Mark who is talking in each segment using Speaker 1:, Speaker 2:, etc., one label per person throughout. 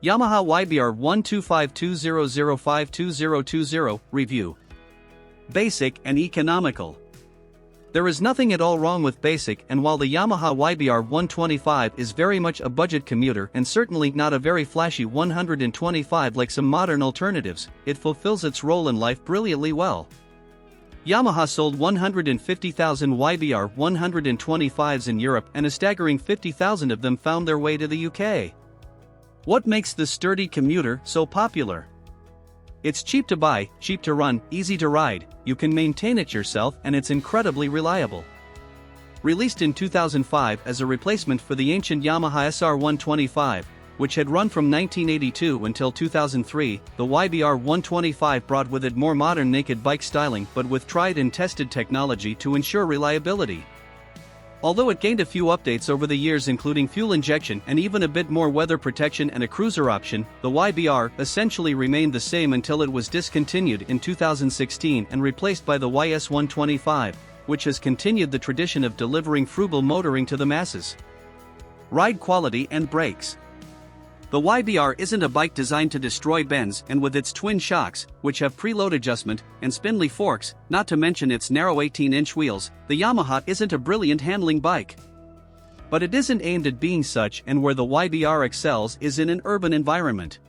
Speaker 1: Yamaha YBR 12520052020 Review. Basic and economical. There is nothing at all wrong with basic, and while the Yamaha YBR 125 is very much a budget commuter and certainly not a very flashy 125 like some modern alternatives, it fulfills its role in life brilliantly well. Yamaha sold 150,000 YBR 125s in Europe, and a staggering 50,000 of them found their way to the UK. What makes this sturdy commuter so popular? It's cheap to buy, cheap to run, easy to ride, you can maintain it yourself, and it's incredibly reliable. Released in 2005 as a replacement for the ancient Yamaha SR125, which had run from 1982 until 2003, the YBR 125 brought with it more modern naked bike styling but with tried and tested technology to ensure reliability. Although it gained a few updates over the years, including fuel injection and even a bit more weather protection and a cruiser option, the YBR essentially remained the same until it was discontinued in 2016 and replaced by the YS125, which has continued the tradition of delivering frugal motoring to the masses. Ride quality and brakes. The YBR isn't a bike designed to destroy bends, and with its twin shocks, which have preload adjustment and spindly forks, not to mention its narrow 18-inch wheels, the Yamaha isn't a brilliant handling bike. But it isn't aimed at being such, and where the YBR excels is in an urban environment.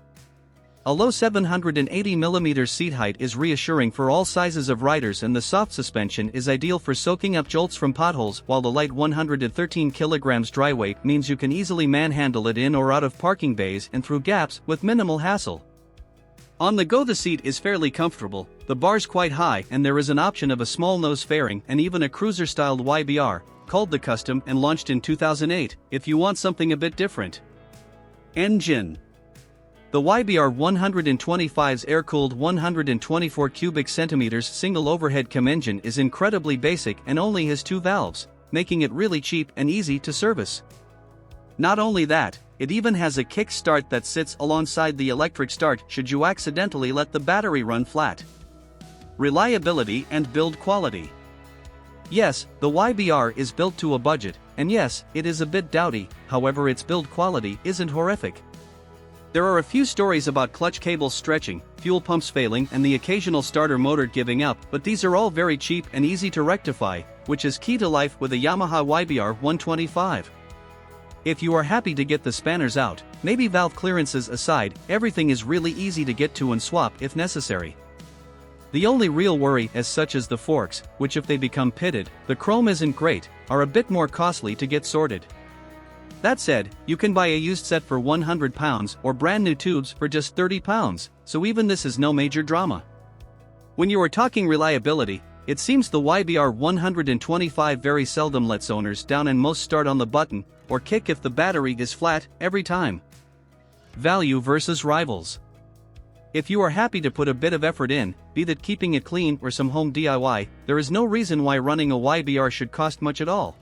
Speaker 1: A low 780mm seat height is reassuring for all sizes of riders, and the soft suspension is ideal for soaking up jolts from potholes, while the light 113 kg dry weight means you can easily manhandle it in or out of parking bays and through gaps with minimal hassle. On the go, the seat is fairly comfortable, the bar's quite high, and there is an option of a small nose fairing and even a cruiser-styled YBR, called the Custom and launched in 2008, if you want something a bit different. Engine. The YBR 125's air-cooled 124 cubic centimeters single overhead cam engine is incredibly basic and only has 2 valves, making it really cheap and easy to service. Not only that, it even has a kick start that sits alongside the electric start should you accidentally let the battery run flat. Reliability and build quality. Yes, the YBR is built to a budget, and yes, it is a bit dowdy, however its build quality isn't horrific. There are a few stories about clutch cables stretching, fuel pumps failing, and the occasional starter motor giving up, but these are all very cheap and easy to rectify, which is key to life with a Yamaha YBR 125. If you are happy to get the spanners out, maybe valve clearances aside, everything is really easy to get to and swap if necessary. The only real worry as such is the forks, which if they become pitted, the chrome isn't great, are a bit more costly to get sorted. That said, you can buy a used set for £100 or brand new tubes for just £30, so even this is no major drama. When you are talking reliability, it seems the YBR 125 very seldom lets owners down, and most start on the button, or kick if the battery is flat, every time. Value versus rivals. If you are happy to put a bit of effort in, be that keeping it clean or some home DIY, there is no reason why running a YBR should cost much at all.